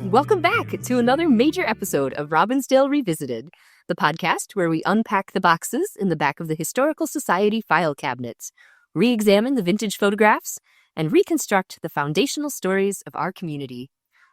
Welcome back to another major episode of Robbinsdale Revisited, the podcast where we unpack the boxes in the back of the Historical Society file cabinets, re-examine the vintage photographs, and reconstruct the foundational stories of our community.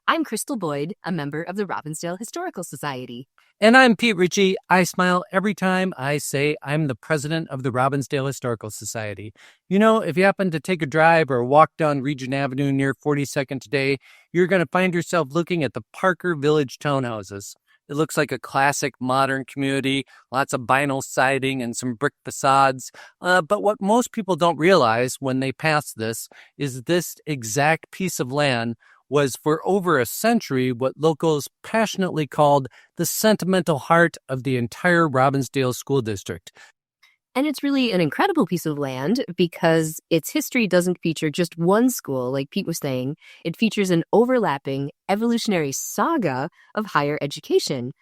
I'm Crystal Boyd, a member of the Robbinsdale Historical Society. And I'm Pete Ritchie. I smile every time I say I'm the president of the Robbinsdale Historical Society. You know, if you happen to take a drive or walk down Regent Avenue near 42nd today, you're going to find yourself looking at the Parker Village townhouses. It looks like a classic modern community, lots of vinyl siding and some brick facades. But what most people don't realize when they pass this is this exact piece of land was for over a century what locals passionately called the sentimental heart of the entire Robbinsdale School District. And it's really an incredible piece of land because its history doesn't feature just one school, like Pete was saying. It features an overlapping evolutionary saga of higher education.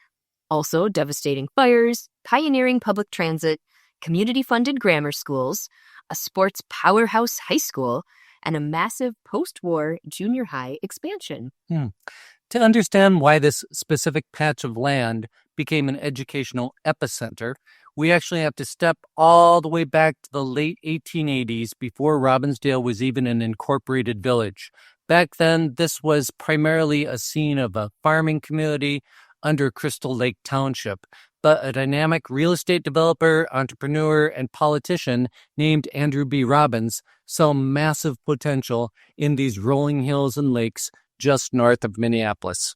Also, devastating fires, pioneering public transit, community-funded grammar schools, a sports powerhouse high school, and a massive post-war junior high expansion. To understand why this specific patch of land became an educational epicenter, we actually have to step all the way back to the late 1880s before Robbinsdale was even an incorporated village. Back then, this was primarily a scene of a farming community under Crystal Lake Township. But a dynamic real estate developer, entrepreneur, and politician named Andrew B. Robbins saw massive potential in these rolling hills and lakes just north of Minneapolis.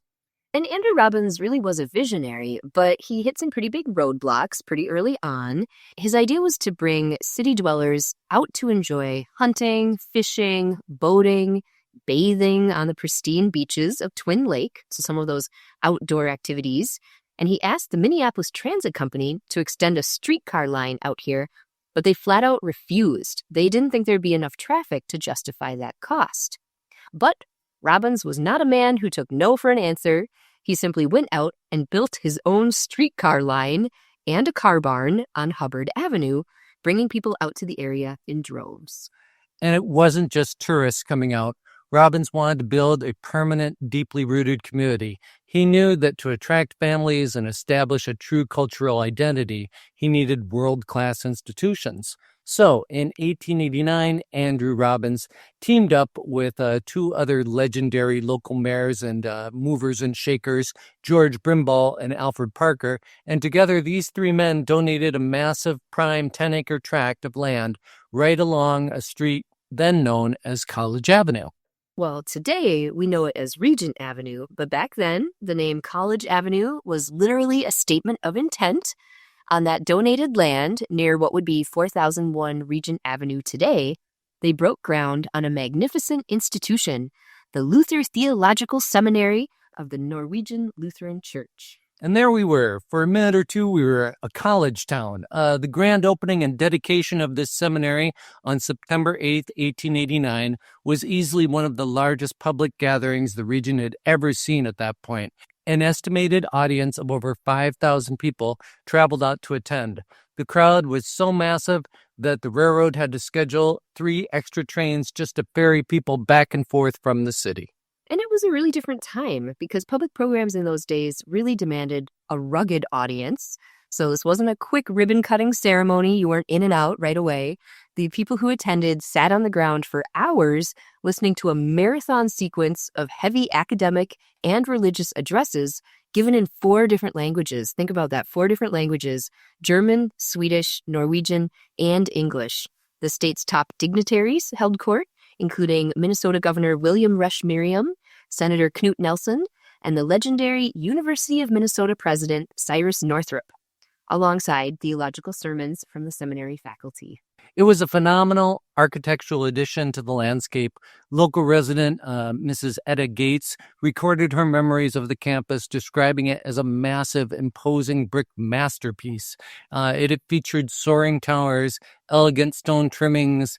And Andrew Robbins really was a visionary, but he hit some pretty big roadblocks pretty early on. His idea was to bring city dwellers out to enjoy hunting, fishing, boating, bathing on the pristine beaches of Twin Lake, so some of those outdoor activities. And he asked the Minneapolis Transit Company to extend a streetcar line out here, but they flat out refused. They didn't think there'd be enough traffic to justify that cost. But Robbins was not a man who took no for an answer. He simply went out and built his own streetcar line and a car barn on Hubbard Avenue, bringing people out to the area in droves. And it wasn't just tourists coming out. Robbins wanted to build a permanent, deeply rooted community. He knew that to attract families and establish a true cultural identity, he needed world-class institutions. So, in 1889, Andrew Robbins teamed up with two other legendary local mayors and movers and shakers, George Brimball and Alfred Parker, and together these three men donated a massive prime 10-acre tract of land right along a street then known as College Avenue. Well, today we know it as Regent Avenue, but back then the name College Avenue was literally a statement of intent. On that donated land near what would be 4001 Regent Avenue today, they broke ground on a magnificent institution, the Lutheran Theological Seminary of the Norwegian Lutheran Church. And there we were. For a minute or two, we were a college town. The grand opening and dedication of this seminary on September 8th, 1889, was easily one of the largest public gatherings the region had ever seen at that point. An estimated audience of over 5,000 people traveled out to attend. The crowd was so massive that the railroad had to schedule 3 extra trains just to ferry people back and forth from the city. And it was a really different time because public programs in those days really demanded a rugged audience. So this wasn't a quick ribbon-cutting ceremony. You weren't in and out right away. The people who attended sat on the ground for hours listening to a marathon sequence of heavy academic and religious addresses given in 4 different languages. Think about that, 4 different languages: German, Swedish, Norwegian, and English. The state's top dignitaries held court, including Minnesota Governor William Rush Merriam, Senator Knut Nelson, and the legendary University of Minnesota President Cyrus Northrop, alongside theological sermons from the seminary faculty. It was a phenomenal architectural addition to the landscape. Local resident Mrs. Etta Gates recorded her memories of the campus, describing it as a massive, imposing brick masterpiece. It featured soaring towers, elegant stone trimmings,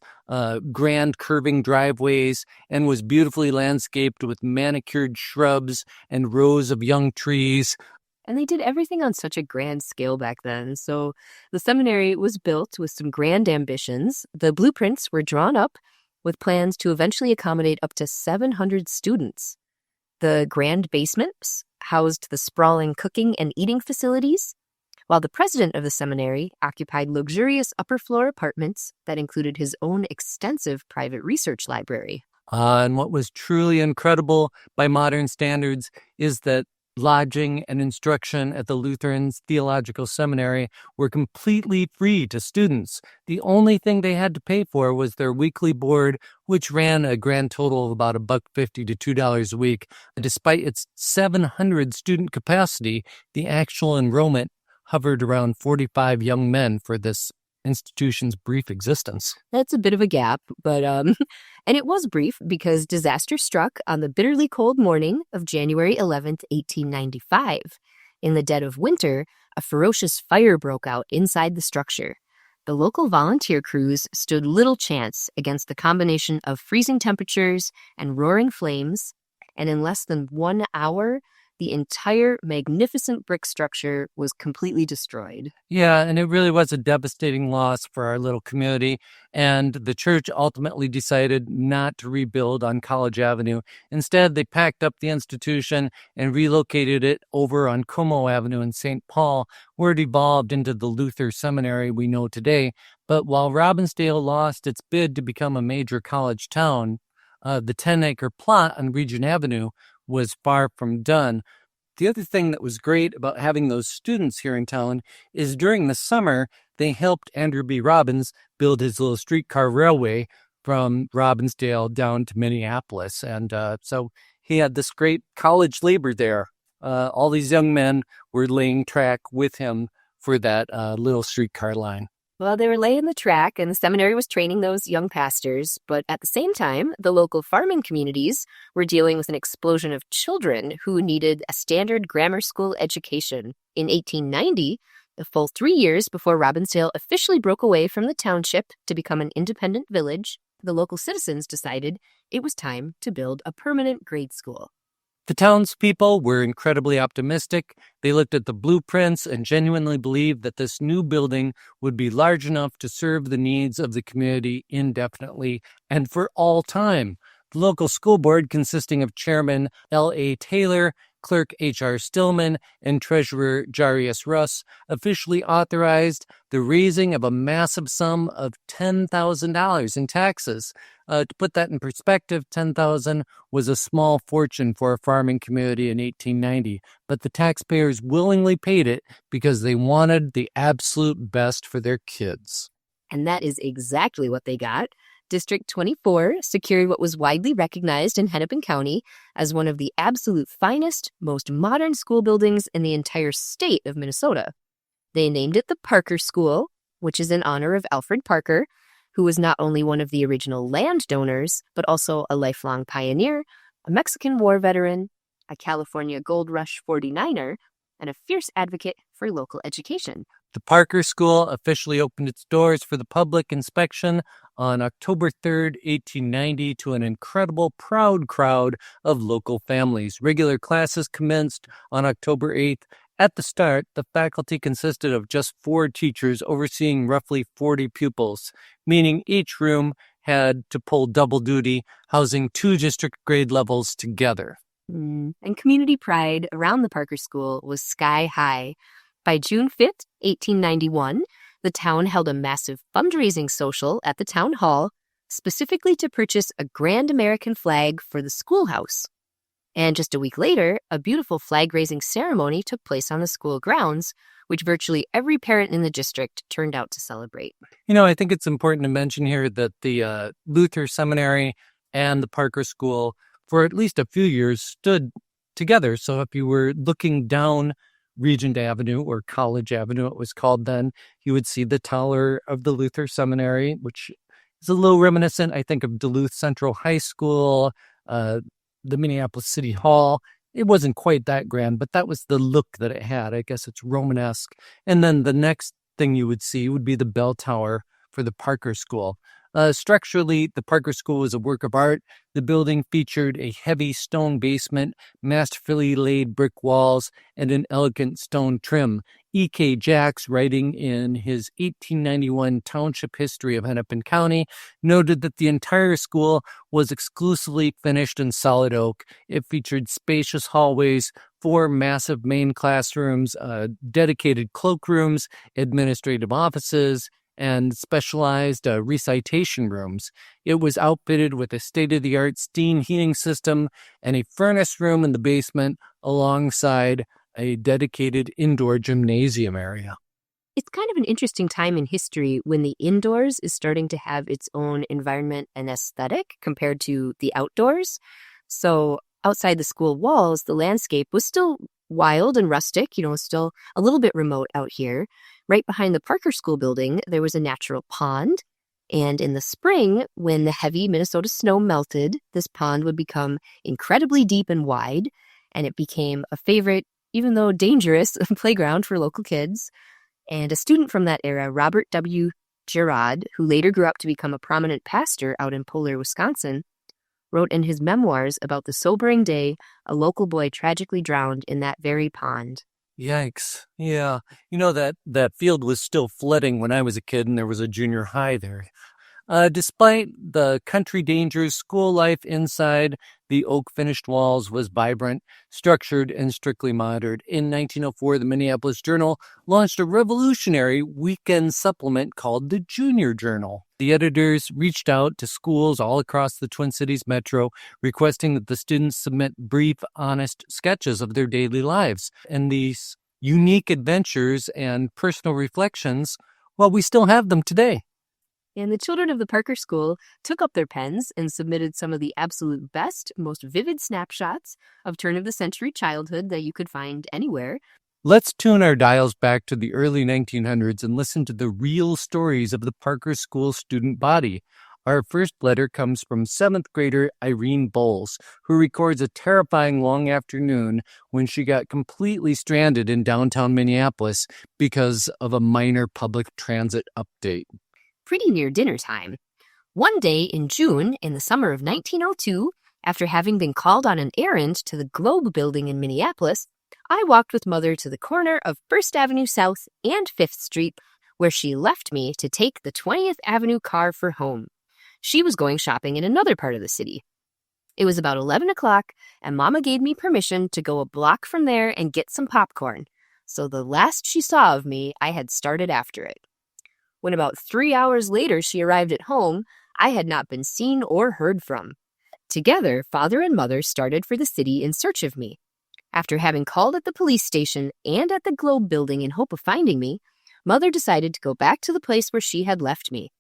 grand curving driveways, and was beautifully landscaped with manicured shrubs and rows of young trees. And they did everything on such a grand scale back then. So the seminary was built with some grand ambitions. The blueprints were drawn up with plans to eventually accommodate up to 700 students. The grand basements housed the sprawling cooking and eating facilities, while the president of the seminary occupied luxurious upper-floor apartments that included his own extensive private research library. And what was truly incredible by modern standards is that lodging and instruction at the Lutheran Theological Seminary were completely free to students. The only thing they had to pay for was their weekly board, which ran a grand total of about $1.50 to $2 a week. Despite its 700 student capacity, the actual enrollment hovered around 45 young men for this institution's brief existence. That's a bit of a gap, but and it was brief because disaster struck on the bitterly cold morning of January 11th, 1895. In the dead of winter, a ferocious fire broke out inside the structure. The local volunteer crews stood little chance against the combination of freezing temperatures and roaring flames, and in less than 1 hour, the entire magnificent brick structure was completely destroyed. Yeah, and it really was a devastating loss for our little community. And the church ultimately decided not to rebuild on College Avenue. Instead, they packed up the institution and relocated it over on Como Avenue in St. Paul, where it evolved into the Lutheran Seminary we know today. But while Robbinsdale lost its bid to become a major college town, the 10-acre plot on Regent Avenue was far from done. The other thing that was great about having those students here in town is during the summer, they helped Andrew B. Robbins build his little streetcar railway from Robbinsdale down to Minneapolis. And so he had this great college labor there. All these young men were laying track with him for that little streetcar line. Well, they were laying the track, and the seminary was training those young pastors, but at the same time, the local farming communities were dealing with an explosion of children who needed a standard grammar school education. In 1890, a full 3 years before Robbinsdale officially broke away from the township to become an independent village, the local citizens decided it was time to build a permanent grade school. The townspeople were incredibly optimistic. They looked at the blueprints and genuinely believed that this new building would be large enough to serve the needs of the community indefinitely and for all time. The local school board, consisting of Chairman L.A. Taylor, Clerk H.R. Stillman, and Treasurer Jarius Russ, officially authorized the raising of a massive sum of $10,000 in taxes. To put that in perspective, $10,000 was a small fortune for a farming community in 1890, but the taxpayers willingly paid it because they wanted the absolute best for their kids. And that is exactly what they got. District 24 secured what was widely recognized in Hennepin County as one of the absolute finest, most modern school buildings in the entire state of Minnesota. They named it the Parker School, which is in honor of Alfred Parker, who was not only one of the original landowners, but also a lifelong pioneer, a Mexican War veteran, a California Gold Rush 49er, and a fierce advocate for local education. The Parker School officially opened its doors for the public inspection on October 3rd, 1890, to an incredible, proud crowd of local families. Regular classes commenced on October 8th. At the start, the faculty consisted of just 4 teachers overseeing roughly 40 pupils, meaning each room had to pull double duty, housing 2 district grade levels together. And community pride around the Parker School was sky high. By June 5th, 1891, the town held a massive fundraising social at the town hall, specifically to purchase a grand American flag for the schoolhouse. And just a week later, a beautiful flag-raising ceremony took place on the school grounds, which virtually every parent in the district turned out to celebrate. You know, I think it's important to mention here that the Lutheran Seminary and the Parker School, for at least a few years, stood together. So if you were looking down Regent Avenue, or College Avenue it was called then, you would see the tower of the Lutheran Seminary, which is a little reminiscent, I think, of Duluth Central High School, the Minneapolis City Hall. It wasn't quite that grand, but that was the look that it had. I guess it's Romanesque. And then the next thing you would see would be the bell tower for the Parker School. Structurally, the Parker School was a work of art. The building featured a heavy stone basement, masterfully laid brick walls, and an elegant stone trim. E.K. Jacks, writing in his 1891 Township History of Hennepin County, noted that the entire school was exclusively finished in solid oak. It featured spacious hallways, 4 massive main classrooms, dedicated cloakrooms, administrative offices, and specialized recitation rooms. It was outfitted with a state-of-the-art steam heating system and a furnace room in the basement alongside a dedicated indoor gymnasium area. It's kind of an interesting time in history when the indoors is starting to have its own environment and aesthetic compared to the outdoors. So outside the school walls, the landscape was still wild and rustic, still a little bit remote out here. Right behind the Parker School building, there was a natural pond. And in the spring, when the heavy Minnesota snow melted, this pond would become incredibly deep and wide, and it became a favorite, even though dangerous, playground for local kids. And a student from that era, Robert W. Girard, who later grew up to become a prominent pastor out in Polar, Wisconsin, wrote in his memoirs about the sobering day a local boy tragically drowned in that very pond. Yikes. Yeah. That field was still flooding when I was a kid, and there was a junior high there. Despite the country dangers, school life inside the oak-finished walls was vibrant, structured, and strictly monitored. In 1904, the Minneapolis Journal launched a revolutionary weekend supplement called the Junior Journal. The editors reached out to schools all across the Twin Cities metro, requesting that the students submit brief, honest sketches of their daily lives. And these unique adventures and personal reflections, well, we still have them today. And the children of the Parker School took up their pens and submitted some of the absolute best, most vivid snapshots of turn-of-the-century childhood that you could find anywhere. Let's tune our dials back to the early 1900s and listen to the real stories of the Parker School student body. Our first letter comes from 7th grader Irene Bowles, who records a terrifying long afternoon when she got completely stranded in downtown Minneapolis because of a minor public transit update. Pretty near dinner time. One day in June in the summer of 1902, after having been called on an errand to the Globe building in Minneapolis, I walked with Mother to the corner of 1st Avenue South and 5th Street, where she left me to take the 20th Avenue car for home. She was going shopping in another part of the city. It was about 11 o'clock, and Mama gave me permission to go a block from there and get some popcorn. So the last she saw of me, I had started after it. When about 3 hours later she arrived at home, I had not been seen or heard from. Together, Father and Mother started for the city in search of me. After having called at the police station and at the Globe building in hope of finding me, Mother decided to go back to the place where she had left me.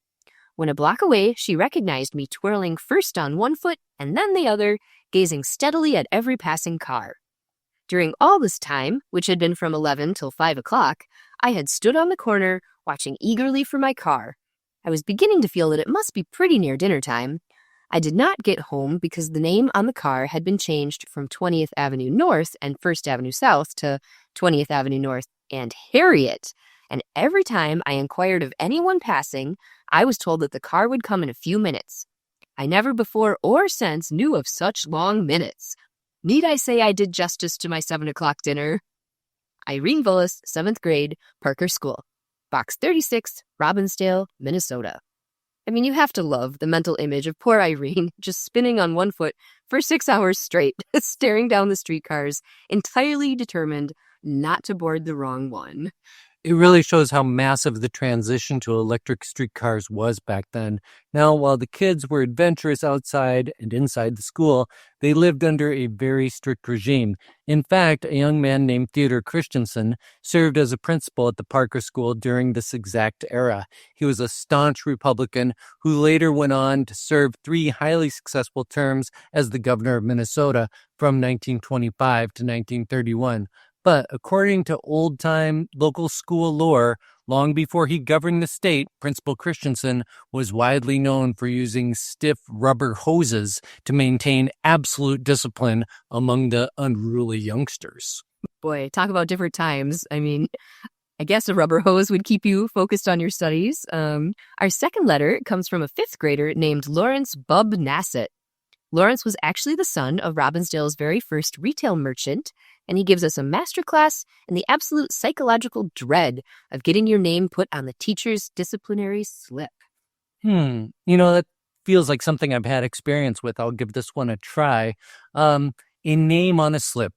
When a block away, she recognized me twirling first on one foot and then the other, gazing steadily at every passing car. During all this time, which had been from 11 till 5 o'clock, I had stood on the corner, watching eagerly for my car. I was beginning to feel that it must be pretty near dinner time. I did not get home because the name on the car had been changed from 20th Avenue North and 1st Avenue South to 20th Avenue North and Harriet. And every time I inquired of anyone passing, I was told that the car would come in a few minutes. I never before or since knew of such long minutes. Need I say I did justice to my 7 o'clock dinner? Irene Bowles, 7th grade, Parker School. Box 36, Robbinsdale, Minnesota. I mean, you have to love the mental image of poor Irene just spinning on one foot for 6 hours straight, staring down the streetcars, entirely determined not to board the wrong one. It really shows how massive the transition to electric streetcars was back then. Now, while the kids were adventurous outside and inside the school, they lived under a very strict regime. In fact, a young man named Theodore Christensen served as a principal at the Parker School during this exact era. He was a staunch Republican who later went on to serve 3 highly successful terms as the governor of Minnesota from 1925 to 1931. But according to old-time local school lore, long before he governed the state, Principal Christensen was widely known for using stiff rubber hoses to maintain absolute discipline among the unruly youngsters. Boy, talk about different times. I mean, I guess a rubber hose would keep you focused on your studies. Our second letter comes from a fifth grader named Lawrence Bub Nassett. Lawrence was actually the son of Robbinsdale's very first retail merchant, and he gives us a masterclass in the absolute psychological dread of getting your name put on the teacher's disciplinary slip. That feels like something I've had experience with. I'll give this one a try. A name on a slip.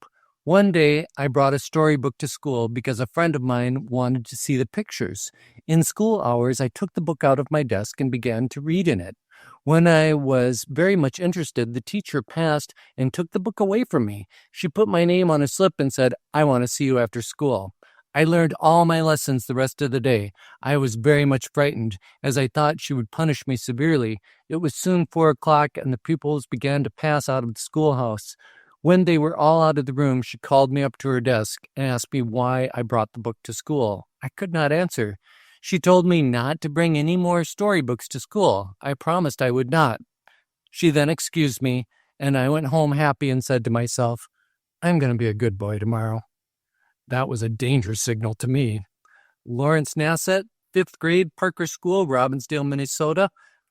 One day, I brought a storybook to school because a friend of mine wanted to see the pictures. In school hours, I took the book out of my desk and began to read in it. When I was very much interested, the teacher passed and took the book away from me. She put my name on a slip and said, "I want to see you after school." I learned all my lessons the rest of the day. I was very much frightened, as I thought she would punish me severely. It was soon 4 o'clock, and the pupils began to pass out of the schoolhouse. When they were all out of the room, she called me up to her desk and asked me why I brought the book to school. I could not answer. She told me not to bring any more storybooks to school. I promised I would not. She then excused me, and I went home happy and said to myself, "I'm going to be a good boy tomorrow." That was a danger signal to me. Lawrence Nassett, 5th grade, Parker School, Robbinsdale, Minnesota.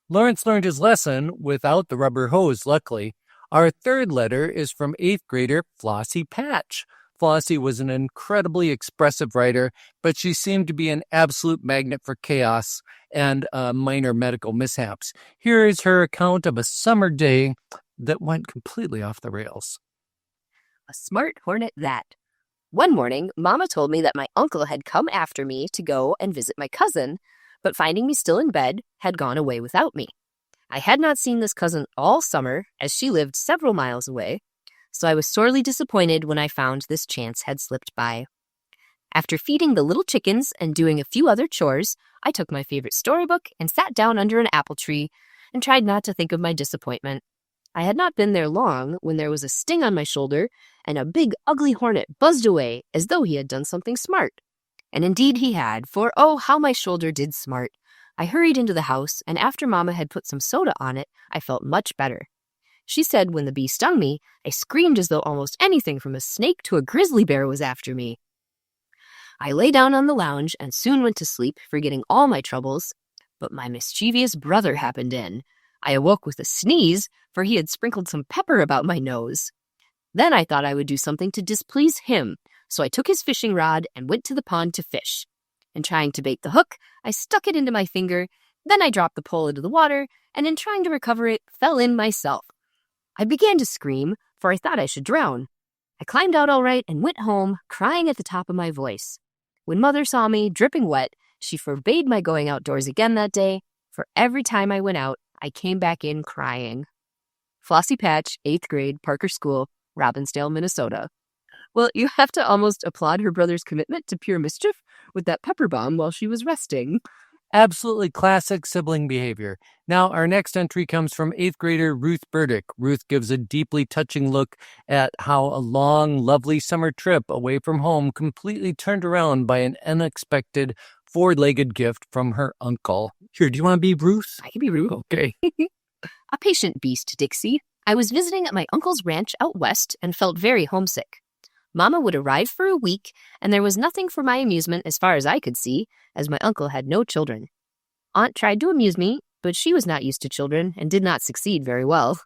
Lawrence learned his lesson without the rubber hose, luckily. Our third letter is from 8th grader Flossie Patch. Flossie was an incredibly expressive writer, but she seemed to be an absolute magnet for chaos and minor medical mishaps. Here is her account of a summer day that went completely off the rails. A smart hornet that. One morning, Mama told me that my uncle had come after me to go and visit my cousin, but finding me still in bed, had gone away without me. I had not seen this cousin all summer, as she lived several miles away, so I was sorely disappointed when I found this chance had slipped by. After feeding the little chickens and doing a few other chores, I took my favorite storybook and sat down under an apple tree and tried not to think of my disappointment. I had not been there long when there was a sting on my shoulder and a big, ugly hornet buzzed away as though he had done something smart. And indeed he had, for oh, how my shoulder did smart. I hurried into the house, and after Mama had put some soda on it, I felt much better. She said when the bee stung me, I screamed as though almost anything from a snake to a grizzly bear was after me. I lay down on the lounge and soon went to sleep, forgetting all my troubles, but my mischievous brother happened in. I awoke with a sneeze, for he had sprinkled some pepper about my nose. Then I thought I would do something to displease him, so I took his fishing rod and went to the pond to fish. In trying to bait the hook, I stuck it into my finger, then I dropped the pole into the water, and in trying to recover it, fell in myself. I began to scream, for I thought I should drown. I climbed out all right and went home, crying at the top of my voice. When Mother saw me, dripping wet, she forbade my going outdoors again that day, for every time I went out, I came back in crying. Flossie Patch, 8th grade, Parker School, Robbinsdale, Minnesota. Well, you have to almost applaud her brother's commitment to pure mischief with that pepper bomb while she was resting. Absolutely classic sibling behavior. Now, our next entry comes from 8th grader Ruth Burdick. Ruth gives a deeply touching look at how a long, lovely summer trip away from home completely turned around by an unexpected four-legged gift from her uncle. Here, do you want to be Ruth? I can be Ruth. Okay. A patient beast, Dixie. I was visiting at my uncle's ranch out west and felt very homesick. Mama would arrive for a week, and there was nothing for my amusement as far as I could see, as my uncle had no children. Aunt tried to amuse me, but she was not used to children and did not succeed very well.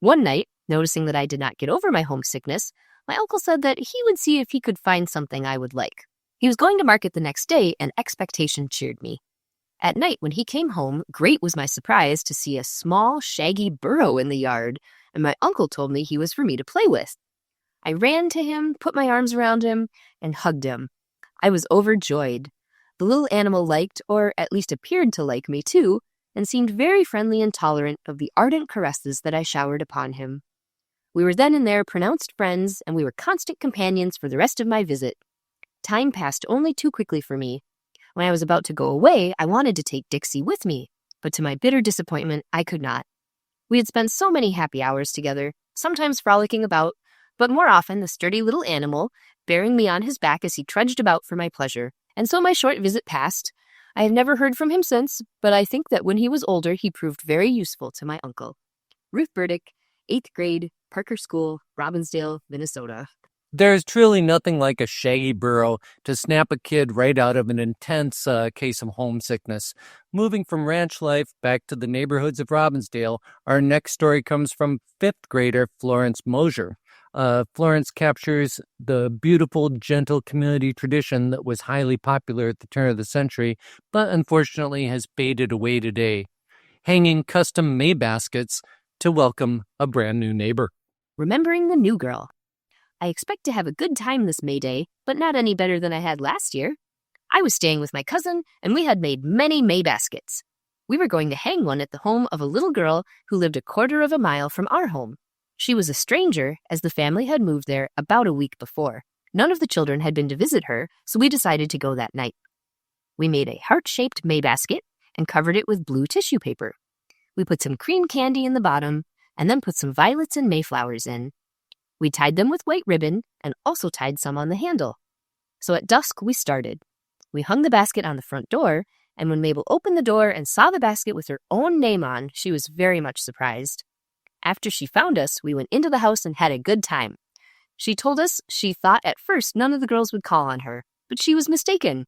One night, noticing that I did not get over my homesickness, my uncle said that he would see if he could find something I would like. He was going to market the next day, and expectation cheered me. At night, when he came home, great was my surprise to see a small, shaggy burrow in the yard, and my uncle told me he was for me to play with. I ran to him, put my arms around him, and hugged him. I was overjoyed. The little animal liked, or at least appeared to like me too, and seemed very friendly and tolerant of the ardent caresses that I showered upon him. We were then and there pronounced friends, and we were constant companions for the rest of my visit. Time passed only too quickly for me. When I was about to go away, I wanted to take Dixie with me, but to my bitter disappointment, I could not. We had spent so many happy hours together, sometimes frolicking about, but more often the sturdy little animal bearing me on his back as he trudged about for my pleasure. And so my short visit passed. I have never heard from him since, but I think that when he was older, he proved very useful to my uncle. Ruth Burdick, 8th grade, Parker School, Robbinsdale, Minnesota. There's truly nothing like a shaggy burrow to snap a kid right out of an intense case of homesickness. Moving from ranch life back to the neighborhoods of Robbinsdale, our next story comes from fifth grader Florence Mosier. Florence captures the beautiful, gentle community tradition that was highly popular at the turn of the century, but unfortunately has faded away today, hanging custom May baskets to welcome a brand new neighbor. Remembering the new girl. I expect to have a good time this May Day, but not any better than I had last year. I was staying with my cousin, and we had made many May baskets. We were going to hang one at the home of a little girl who lived a quarter of a mile from our home. She was a stranger, as the family had moved there about a week before. None of the children had been to visit her, so we decided to go that night. We made a heart-shaped May basket and covered it with blue tissue paper. We put some cream candy in the bottom, and then put some violets and mayflowers in. We tied them with white ribbon and also tied some on the handle. So at dusk, we started. We hung the basket on the front door, and when Mabel opened the door and saw the basket with her own name on, she was very much surprised. After she found us, we went into the house and had a good time. She told us she thought at first none of the girls would call on her, but she was mistaken.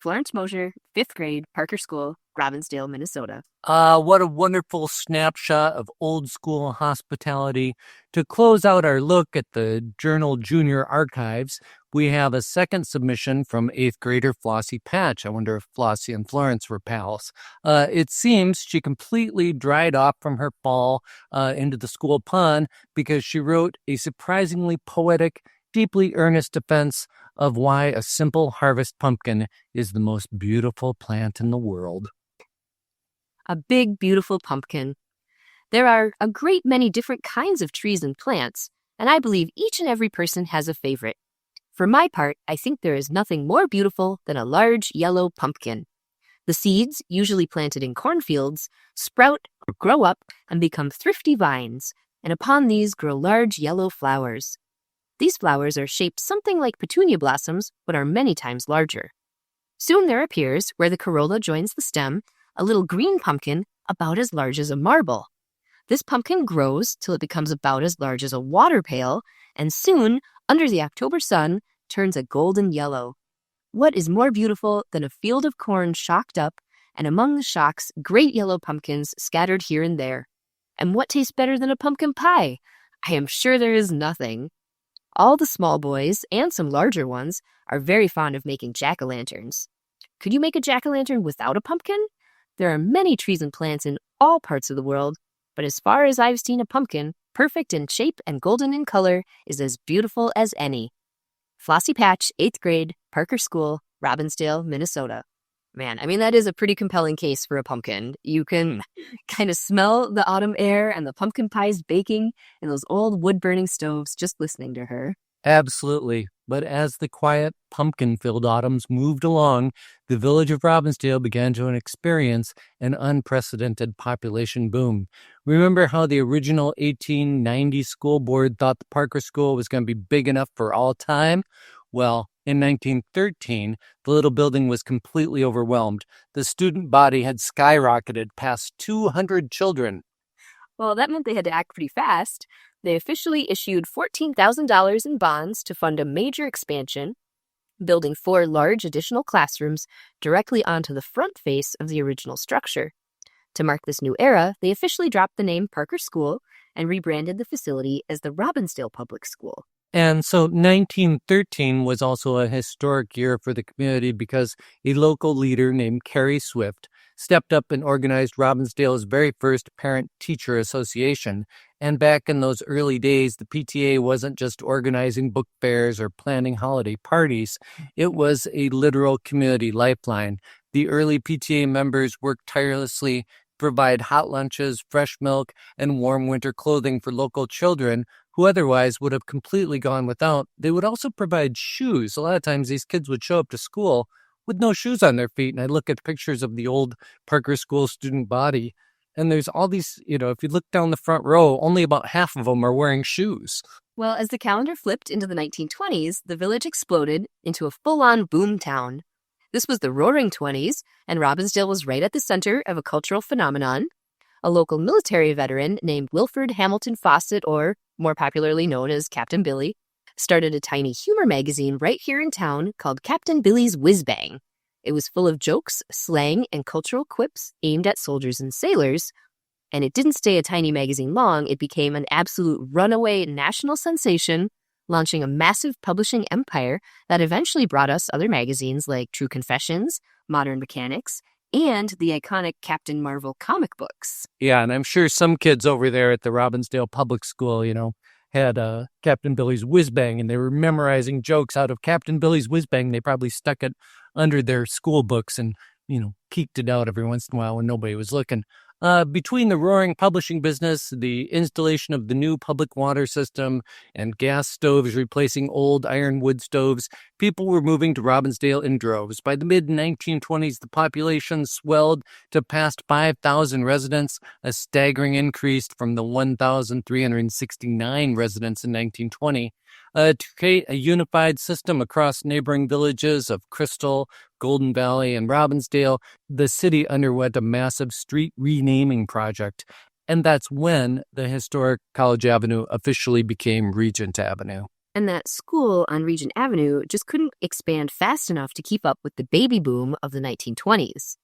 Florence Mosier, 5th grade, Parker School, Robbinsdale, Minnesota. What a wonderful snapshot of old school hospitality. To close out our look at the Journal Junior archives, we have a second submission from 8th grader Flossie Patch. I wonder if Flossie and Florence were pals. It seems she completely dried off from her fall into the school pond because she wrote a surprisingly poetic, deeply earnest defense of why a simple harvest pumpkin is the most beautiful plant in the world. A big, beautiful pumpkin. There are a great many different kinds of trees and plants, and I believe each and every person has a favorite. For my part, I think there is nothing more beautiful than a large yellow pumpkin. The seeds, usually planted in cornfields, sprout or grow up and become thrifty vines, and upon these grow large yellow flowers. These flowers are shaped something like petunia blossoms, but are many times larger. Soon there appears, where the corolla joins the stem, a little green pumpkin about as large as a marble. This pumpkin grows till it becomes about as large as a water pail, and soon, under the October sun, turns a golden yellow. What is more beautiful than a field of corn shocked up, and among the shocks, great yellow pumpkins scattered here and there? And what tastes better than a pumpkin pie? I am sure there is nothing. All the small boys, and some larger ones, are very fond of making jack-o'-lanterns. Could you make a jack-o'-lantern without a pumpkin? There are many trees and plants in all parts of the world, but as far as I've seen, a pumpkin, perfect in shape and golden in color, is as beautiful as any. Flossie Patch, 8th grade, Parker School, Robbinsdale, Minnesota. Man, I mean, that is a pretty compelling case for a pumpkin. You can kind of smell the autumn air and the pumpkin pies baking in those old wood-burning stoves just listening to her. Absolutely. But as the quiet, pumpkin-filled autumns moved along, the village of Robbinsdale began to experience an unprecedented population boom. Remember how the original 1890 school board thought the Parker School was going to be big enough for all time? Well, in 1913, the little building was completely overwhelmed. The student body had skyrocketed past 200 children. Well, that meant they had to act pretty fast. They officially issued $14,000 in bonds to fund a major expansion, building 4 large additional classrooms directly onto the front face of the original structure. To mark this new era, they officially dropped the name Parker School and rebranded the facility as the Robbinsdale Public School. And so 1913 was also a historic year for the community because a local leader named Carrie Swift stepped up and organized Robbinsdale's very first parent-teacher association. And back in those early days, the PTA wasn't just organizing book fairs or planning holiday parties. It was a literal community lifeline. The early PTA members worked tirelessly to provide hot lunches, fresh milk, and warm winter clothing for local children who otherwise would have completely gone without. They would also provide shoes. A lot of times these kids would show up to school with no shoes on their feet. And I look at pictures of the old Parker School student body, and there's all these, if you look down the front row, only about half of them are wearing shoes. Well, as the calendar flipped into the 1920s, the village exploded into a full-on boom town. This was the Roaring '20s, and Robbinsdale was right at the center of a cultural phenomenon. A local military veteran named Wilford Hamilton Fawcett, or more popularly known as Captain Billy, started a tiny humor magazine right here in town called Captain Billy's Whiz Bang. It was full of jokes, slang, and cultural quips aimed at soldiers and sailors. And it didn't stay a tiny magazine long. It became an absolute runaway national sensation, launching a massive publishing empire that eventually brought us other magazines like True Confessions, Modern Mechanics, and the iconic Captain Marvel comic books. Yeah, and I'm sure some kids over there at the Robbinsdale Public School, had Captain Billy's Whiz Bang, and they were memorizing jokes out of Captain Billy's Whiz Bang. They probably stuck it under their school books and, peeked it out every once in a while when nobody was looking. Between the roaring publishing business, the installation of the new public water system, and gas stoves replacing old ironwood stoves, people were moving to Robbinsdale in droves. By the mid-1920s, the population swelled to past 5,000 residents, a staggering increase from the 1,369 residents in 1920. To create a unified system across neighboring villages of Crystal, Golden Valley, and Robbinsdale, the city underwent a massive street renaming project, and that's when the historic College Avenue officially became Regent Avenue. And that school on Regent Avenue just couldn't expand fast enough to keep up with the baby boom of the 1920s.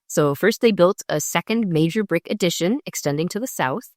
So first they built a second major brick addition extending to the south.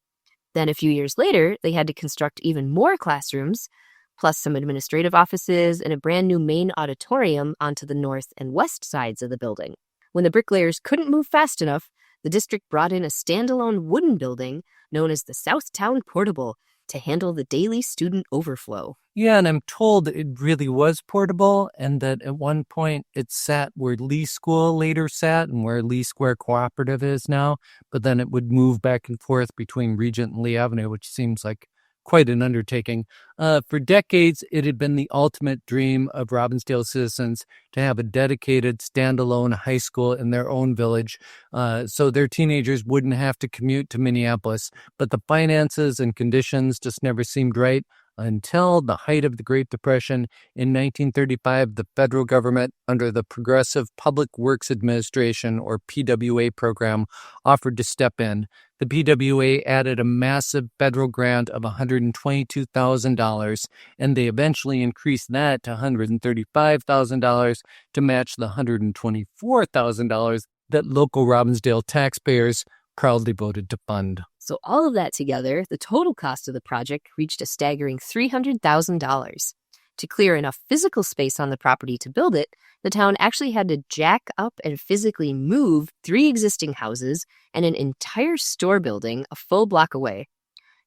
Then a few years later, they had to construct even more classrooms, plus some administrative offices and a brand new main auditorium onto the north and west sides of the building. When the bricklayers couldn't move fast enough, the district brought in a standalone wooden building known as the Southtown Portable to handle the daily student overflow. Yeah, and I'm told it really was portable, and that at one point it sat where Lee School later sat and where Lee Square Cooperative is now, but then it would move back and forth between Regent and Lee Avenue, which seems like quite an undertaking. For decades, it had been the ultimate dream of Robbinsdale citizens to have a dedicated standalone high school in their own village, so their teenagers wouldn't have to commute to Minneapolis. But the finances and conditions just never seemed right. Until the height of the Great Depression in 1935, the federal government, under the Progressive Public Works Administration, or PWA program, offered to step in. The PWA added a massive federal grant of $122,000, and they eventually increased that to $135,000 to match the $124,000 that local Robbinsdale taxpayers proudly voted to fund. So all of that together, the total cost of the project reached a staggering $300,000. To clear enough physical space on the property to build it, the town actually had to jack up and physically move 3 existing houses and an entire store building a full block away.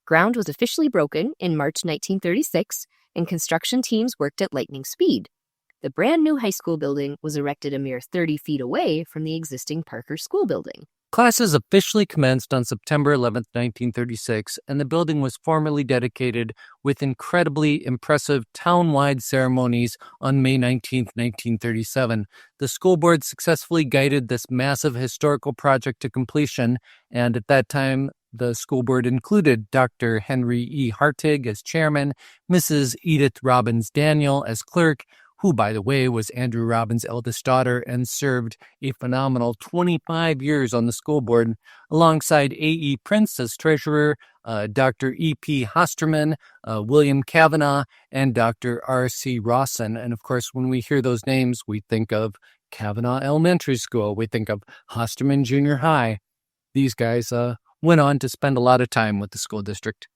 Ground was officially broken in March 1936, and construction teams worked at lightning speed. The brand new high school building was erected a mere 30 feet away from the existing Parker School building. Classes officially commenced on September 11, 1936, and the building was formally dedicated with incredibly impressive town-wide ceremonies on May 19, 1937. The school board successfully guided this massive historical project to completion, and at that time, the school board included Dr. Henry E. Hartig as chairman, Mrs. Edith Robbins Daniel as clerk, who, by the way, was Andrew Robbins' eldest daughter and served a phenomenal 25 years on the school board, alongside A.E. Prince as treasurer, Dr. E.P. Hosterman, William Kavanaugh, and Dr. R.C. Rawson. And of course, when we hear those names, we think of Kavanaugh Elementary School. We think of Hosterman Junior High. These guys went on to spend a lot of time with the school district.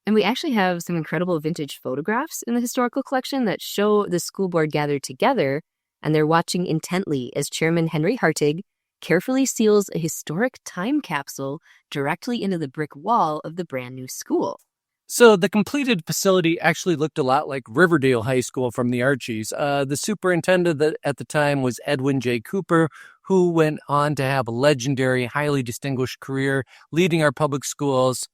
And we actually have some incredible vintage photographs in the historical collection that show the school board gathered together, and they're watching intently as Chairman Henry Hartig carefully seals a historic time capsule directly into the brick wall of the brand new school. So the completed facility actually looked a lot like Riverdale High School from the Archies. The superintendent at the time was Edwin J. Cooper, who went on to have a legendary, highly distinguished career leading our public schools.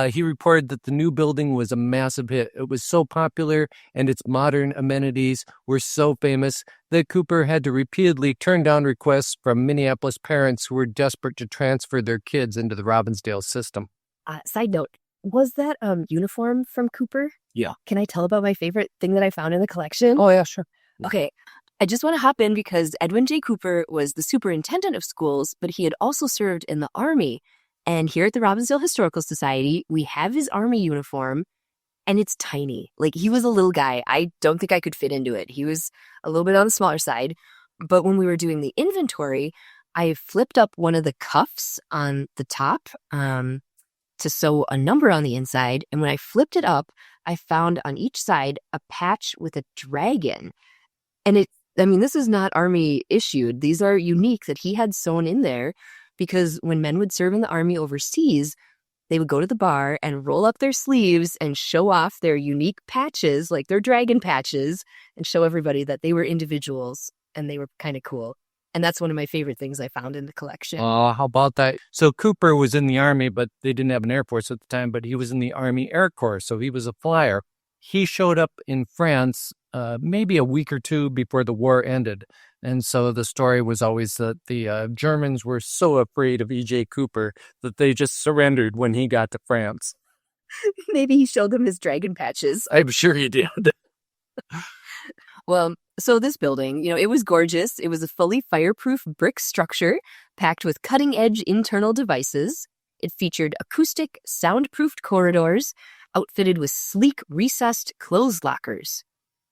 He reported that the new building was a massive hit. It was so popular and its modern amenities were so famous that Cooper had to repeatedly turn down requests from Minneapolis parents who were desperate to transfer their kids into the Robbinsdale system. Side note, was that uniform from Cooper? Yeah. Can I tell about my favorite thing that I found in the collection? Oh, yeah, sure. Okay. I just want to hop in because Edwin J. Cooper was the superintendent of schools, but he had also served in the Army. And here at the Robbinsdale Historical Society, we have his Army uniform, And it's tiny. Like, he was a little guy. I don't think I could fit into it. He was a little bit on the smaller side. But when we were doing the inventory, I flipped up one of the cuffs on the top to sew a number on the inside. And when I flipped it up, I found on each side a patch with a dragon. And this is not Army issued. These are unique that he had sewn in there, because when men would serve in the Army overseas, they would go to the bar and roll up their sleeves and show off their unique patches, like their dragon patches, and show everybody that they were individuals and they were kind of cool. And that's one of my favorite things I found in the collection. Oh, how about that? So Cooper was in the Army, but they didn't have an Air Force at the time, but he was in the Army Air Corps, so he was a flyer. He showed up in France maybe a week or two before the war ended. And so the story was always that the Germans were so afraid of E.J. Cooper that they just surrendered when he got to France. Maybe he showed them his dragon patches. I'm sure he did. Well, so this building, it was gorgeous. It was a fully fireproof brick structure packed with cutting-edge internal devices. It featured acoustic, soundproofed corridors outfitted with sleek, recessed clothes lockers.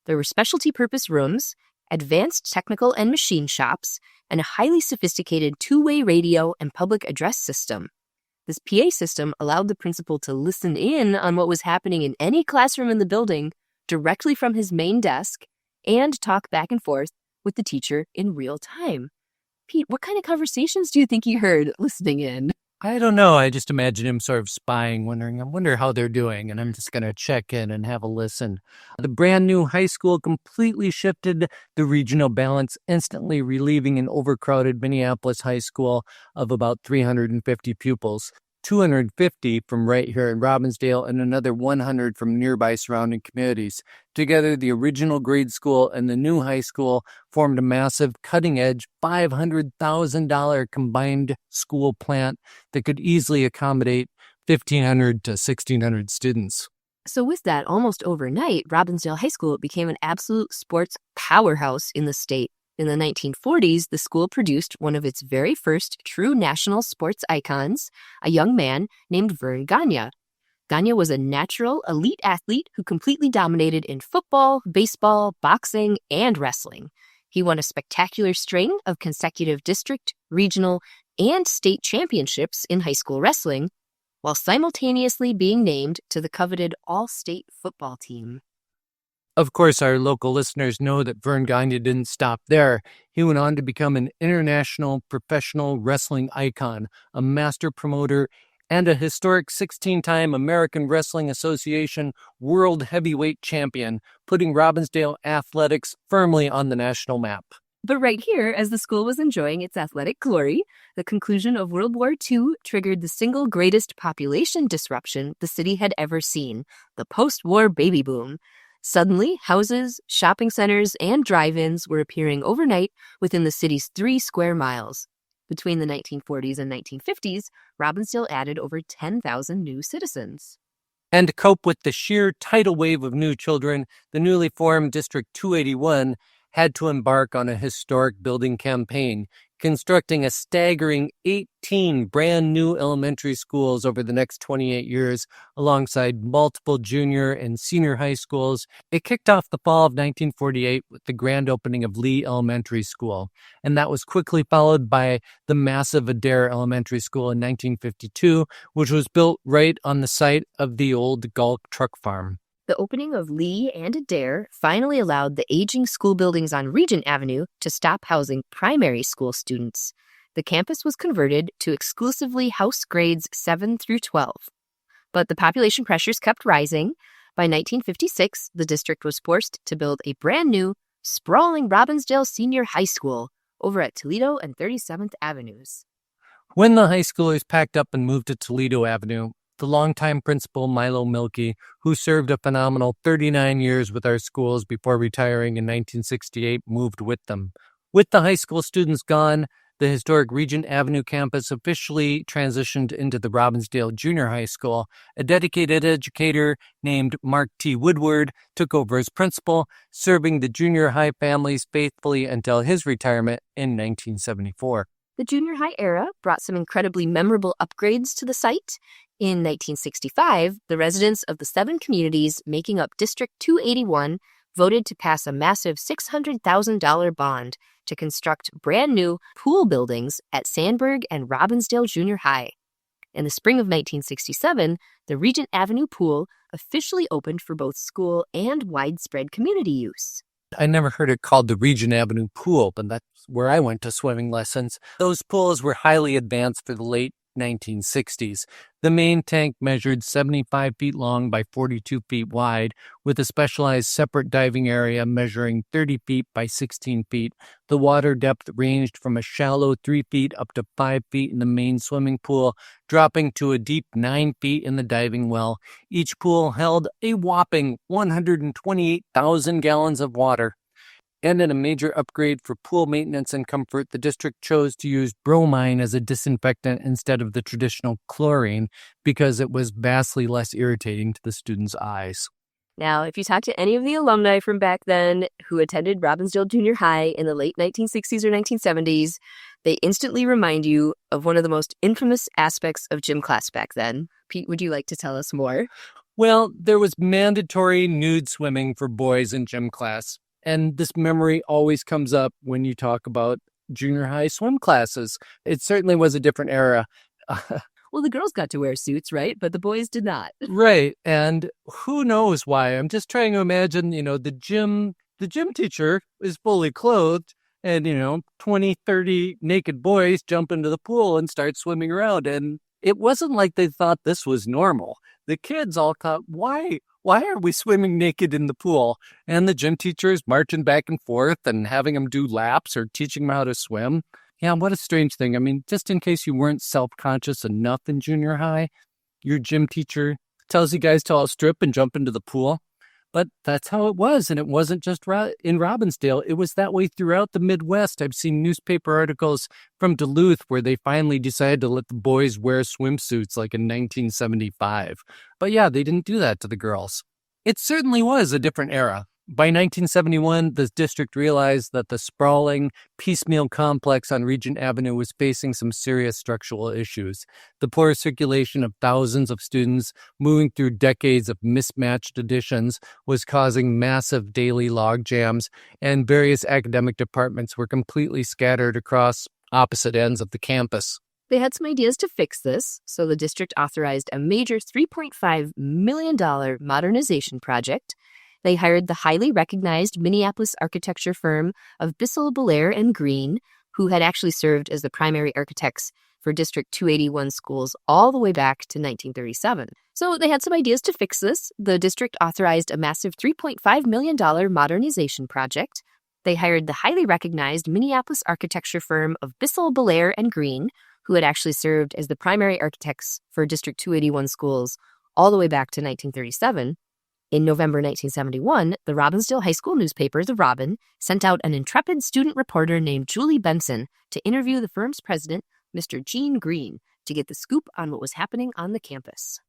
There were specialty purpose rooms, advanced technical and machine shops, and a highly sophisticated two-way radio and public address system. This PA system allowed the principal to listen in on what was happening in any classroom in the building directly from his main desk and talk back and forth with the teacher in real time. Pete, what kind of conversations do you think he heard listening in? I don't know. I just imagine him sort of spying, I wonder how they're doing, and I'm just going to check in and have a listen. The brand new high school completely shifted the regional balance, instantly relieving an overcrowded Minneapolis high school of about 350 pupils. 250 from right here in Robbinsdale and another 100 from nearby surrounding communities. Together, the original grade school and the new high school formed a massive, cutting-edge, $500,000 combined school plant that could easily accommodate 1,500 to 1,600 students. So with that, almost overnight, Robbinsdale High School became an absolute sports powerhouse in the state. In the 1940s, the school produced one of its very first true national sports icons, a young man named Vern Gagne. Gagne was a natural elite athlete who completely dominated in football, baseball, boxing, and wrestling. He won a spectacular string of consecutive district, regional, and state championships in high school wrestling, while simultaneously being named to the coveted all-state football team. Of course, our local listeners know that Vern Gagne didn't stop there. He went on to become an international professional wrestling icon, a master promoter, and a historic 16-time American Wrestling Association World Heavyweight Champion, putting Robbinsdale athletics firmly on the national map. But right here, as the school was enjoying its athletic glory, the conclusion of World War II triggered the single greatest population disruption the city had ever seen, the postwar baby boom. Suddenly, houses, shopping centers, and drive-ins were appearing overnight within the city's 3 square miles. Between the 1940s and 1950s, Robbinsdale added over 10,000 new citizens. And to cope with the sheer tidal wave of new children, the newly formed District 281 had to embark on a historic building campaign, constructing a staggering 18 brand new elementary schools over the next 28 years, alongside multiple junior and senior high schools. It kicked off the fall of 1948 with the grand opening of Lee Elementary School, and that was quickly followed by the massive Adair Elementary School in 1952, which was built right on the site of the old Gulk truck farm. The opening of Lee and Adair finally allowed the aging school buildings on Regent Avenue to stop housing primary school students. The campus was converted to exclusively house grades 7 through 12. But the population pressures kept rising. By 1956, the district was forced to build a brand new, sprawling Robbinsdale Senior High School over at Toledo and 37th Avenues. When the high schoolers packed up and moved to Toledo Avenue, the longtime principal, Milo Milkey, who served a phenomenal 39 years with our schools before retiring in 1968, moved with them. With the high school students gone, the historic Regent Avenue campus officially transitioned into the Robbinsdale Junior High School. A dedicated educator named Mark T. Woodward took over as principal, serving the junior high families faithfully until his retirement in 1974. The junior high era brought some incredibly memorable upgrades to the site. In 1965, the residents of the 7 communities making up District 281 voted to pass a massive $600,000 bond to construct brand new pool buildings at Sandburg and Robbinsdale Junior High. In the spring of 1967, the Regent Avenue pool officially opened for both school and widespread community use. I never heard it called the Regent Avenue pool, but that's where I went to swimming lessons. Those pools were highly advanced for the late 1960s. The main tank measured 75 feet long by 42 feet wide, with a specialized separate diving area measuring 30 feet by 16 feet. The water depth ranged from a shallow 3 feet up to 5 feet in the main swimming pool, dropping to a deep 9 feet in the diving well. Each pool held a whopping 128,000 gallons of water. And in a major upgrade for pool maintenance and comfort, the district chose to use bromine as a disinfectant instead of the traditional chlorine because it was vastly less irritating to the students' eyes. Now, if you talk to any of the alumni from back then who attended Robbinsdale Junior High in the late 1960s or 1970s, they instantly remind you of one of the most infamous aspects of gym class back then. Pete, would you like to tell us more? Well, there was mandatory nude swimming for boys in gym class. And this memory always comes up when you talk about junior high swim classes. It certainly was a different era. Well, the girls got to wear suits, right? But the boys did not. Right. And who knows why? I'm just trying to imagine, the gym teacher is fully clothed and, 20, 30 naked boys jump into the pool and start swimming around. And it wasn't like they thought this was normal. The kids all thought, why are we swimming naked in the pool? And the gym teacher is marching back and forth and having them do laps or teaching them how to swim. Yeah, what a strange thing. I mean, just in case you weren't self-conscious enough in junior high, your gym teacher tells you guys to all strip and jump into the pool. But that's how it was, and it wasn't just in Robbinsdale. It was that way throughout the Midwest. I've seen newspaper articles from Duluth where they finally decided to let the boys wear swimsuits like in 1975. But yeah, they didn't do that to the girls. It certainly was a different era. By 1971, the district realized that the sprawling, piecemeal complex on Regent Avenue was facing some serious structural issues. The poor circulation of thousands of students moving through decades of mismatched additions was causing massive daily log jams, and various academic departments were completely scattered across opposite ends of the campus. They had some ideas to fix this, so the district authorized a major $3.5 million modernization project. They hired the highly recognized Minneapolis architecture firm of Bissell, Belair & Green, who had actually served as the primary architects for District 281 schools all the way back to 1937. So they had some ideas to fix this. The district authorized a massive $3.5 million modernization project. They hired the highly recognized Minneapolis architecture firm of Bissell, Belair & Green, who had actually served as the primary architects for District 281 schools all the way back to 1937. In November 1971, the Robbinsdale High School newspaper, The Robin, sent out an intrepid student reporter named Julie Benson to interview the firm's president, Mr. Gene Green, to get the scoop on what was happening on the campus.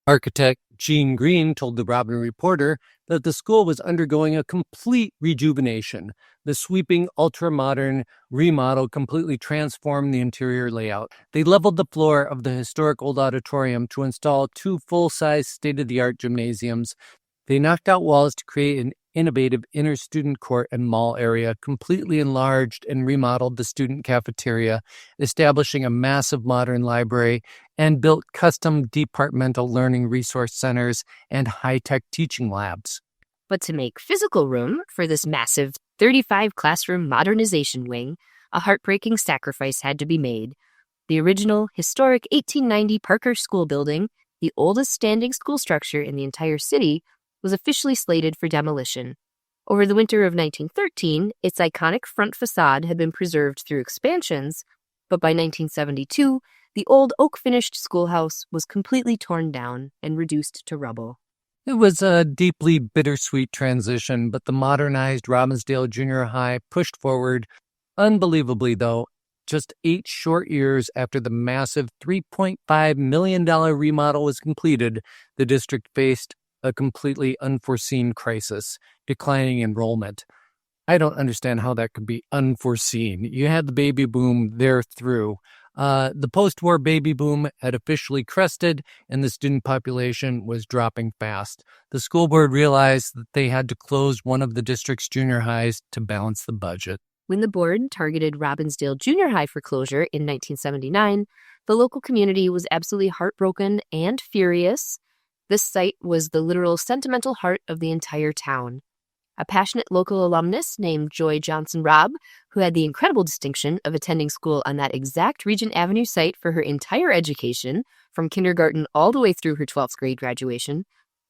Architect Gene Green told the Robin reporter that the school was undergoing a complete rejuvenation. The sweeping, ultra-modern remodel completely transformed the interior layout. They leveled the floor of the historic old auditorium to install 2 full-size state-of-the-art gymnasiums. They knocked out walls to create an innovative inner student court and mall area, completely enlarged and remodeled the student cafeteria, establishing a massive modern library, and built custom departmental learning resource centers and high-tech teaching labs. But to make physical room for this massive 35-classroom modernization wing, a heartbreaking sacrifice had to be made. The original, historic 1890 Parker School building, the oldest standing school structure in the entire city, was officially slated for demolition. Over the winter of 1913, its iconic front facade had been preserved through expansions, but by 1972, the old oak-finished schoolhouse was completely torn down and reduced to rubble. It was a deeply bittersweet transition, but the modernized Robbinsdale Junior High pushed forward. Unbelievably, though, just 8 short years after the massive $3.5 million remodel was completed, the district faced a completely unforeseen crisis, declining enrollment. I don't understand how that could be unforeseen. You had the baby boom there through. The post-war baby boom had officially crested, and the student population was dropping fast. The school board realized that they had to close one of the district's junior highs to balance the budget. When the board targeted Robbinsdale Junior High for closure in 1979, the local community was absolutely heartbroken and furious. This site was the literal sentimental heart of the entire town. A passionate local alumnus named Joy Johnson Robb, who had the incredible distinction of attending school on that exact Regent Avenue site for her entire education, from kindergarten all the way through her 12th grade graduation,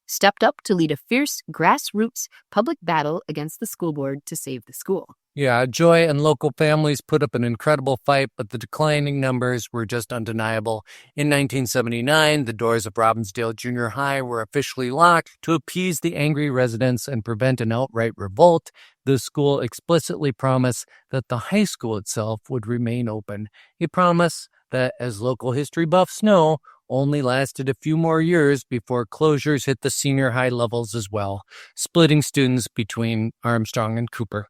stepped up to lead a fierce grassroots public battle against the school board to save the school. Yeah, Joy and local families put up an incredible fight, but the declining numbers were just undeniable. In 1979, the doors of Robbinsdale Junior High were officially locked to appease the angry residents and prevent an outright revolt. The school explicitly promised that the high school itself would remain open, a promise that, as local history buffs know, only lasted a few more years before closures hit the senior high levels as well, splitting students between Armstrong and Cooper.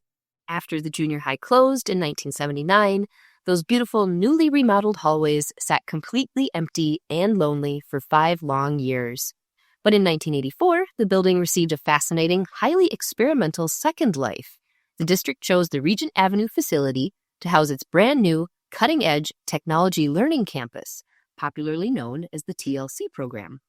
After the junior high closed in 1979, those beautiful newly remodeled hallways sat completely empty and lonely for 5 long years. But in 1984, the building received a fascinating, highly experimental second life. The district chose the Regent Avenue facility to house its brand new, cutting-edge technology learning campus, popularly known as the TLC program.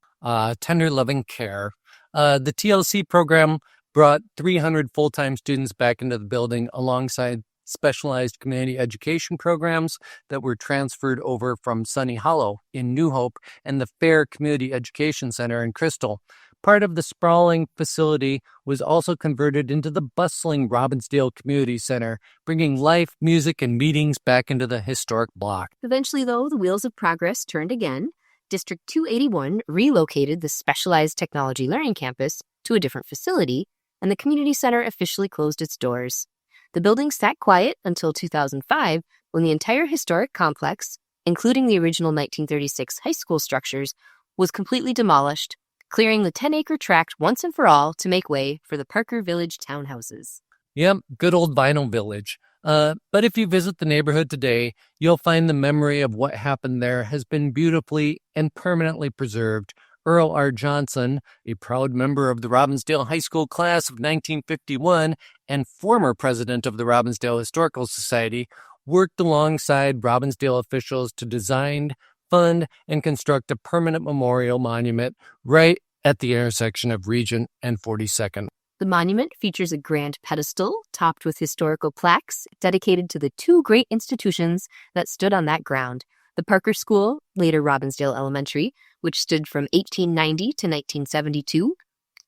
Tender loving care. The TLC program brought 300 full-time students back into the building alongside specialized community education programs that were transferred over from Sunny Hollow in New Hope and the Fair Community Education Center in Crystal. Part of the sprawling facility was also converted into the bustling Robbinsdale Community Center, bringing life, music, and meetings back into the historic block. Eventually, though, the wheels of progress turned again. District 281 relocated the specialized technology learning campus to a different facility, and the community center officially closed its doors. The building sat quiet until 2005, when the entire historic complex, including the original 1936 high school structures, was completely demolished, clearing the 10-acre tract once and for all to make way for the Parker Village townhouses. Yep, good old Vinyl Village. But if you visit the neighborhood today, you'll find the memory of what happened there has been beautifully and permanently preserved. Earl R. Johnson, a proud member of the Robbinsdale High School class of 1951 and former president of the Robbinsdale Historical Society, worked alongside Robbinsdale officials to design, fund, and construct a permanent memorial monument right at the intersection of Regent and 42nd. The monument features a grand pedestal topped with historical plaques dedicated to the 2 great institutions that stood on that ground: the Parker School, later Robbinsdale Elementary, which stood from 1890 to 1972,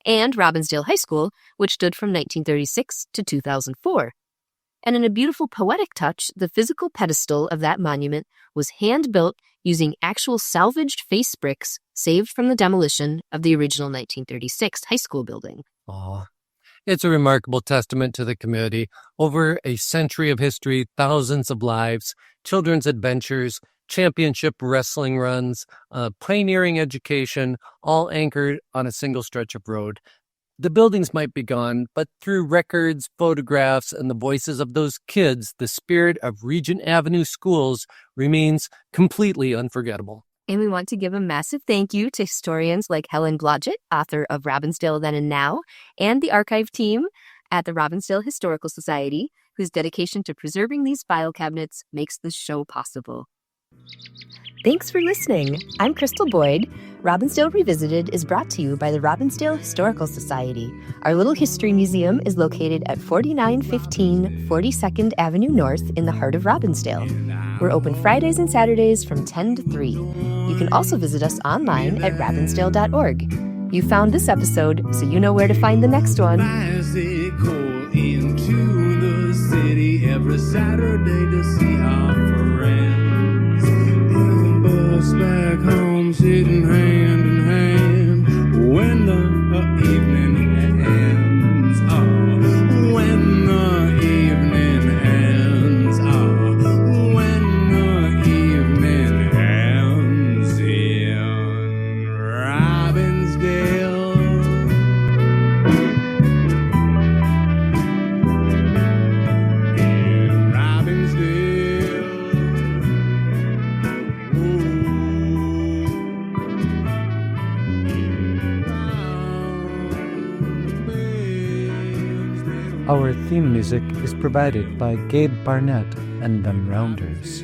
and Robbinsdale High School, which stood from 1936 to 2004. And in a beautiful poetic touch, the physical pedestal of that monument was hand-built using actual salvaged face bricks saved from the demolition of the original 1936 high school building. Aww. It's a remarkable testament to the community. Over a century of history, thousands of lives, children's adventures, championship wrestling runs, pioneering education, all anchored on a single stretch of road. The buildings might be gone, but through records, photographs, and the voices of those kids, the spirit of Regent Avenue schools remains completely unforgettable. And we want to give a massive thank you to historians like Helen Blodgett, author of Robbinsdale Then and Now, and the archive team at the Robbinsdale Historical Society, whose dedication to preserving these file cabinets makes this show possible. Thanks for listening. I'm Crystal Boyd. Robbinsdale Revisited is brought to you by the Robbinsdale Historical Society. Our little history museum is located at 4915 42nd Avenue North in the heart of Robbinsdale. We're open Fridays and Saturdays from 10 to 3. You can also visit us online at robbinsdale.org. You found this episode, so you know where to find the next one. Bicycle into the city every Saturday to see our friends. In the bus back home, sitting hand in hand when the evening ends. Oh, when the evening ends. Oh, when the evening ends in Robbinsdale. In Robbinsdale. Our theme music is provided by Gabe Barnett and Them Rounders.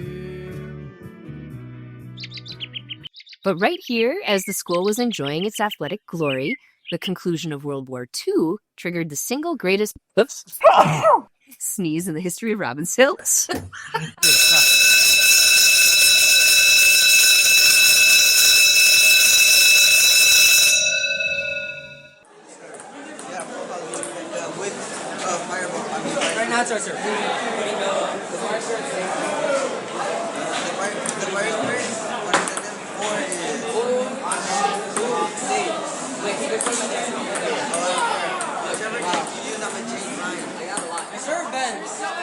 But right here, as the school was enjoying its athletic glory, the conclusion of World War II triggered the single greatest sneeze in the history of Robbinsdale. Right now, sir. The Sir Benz.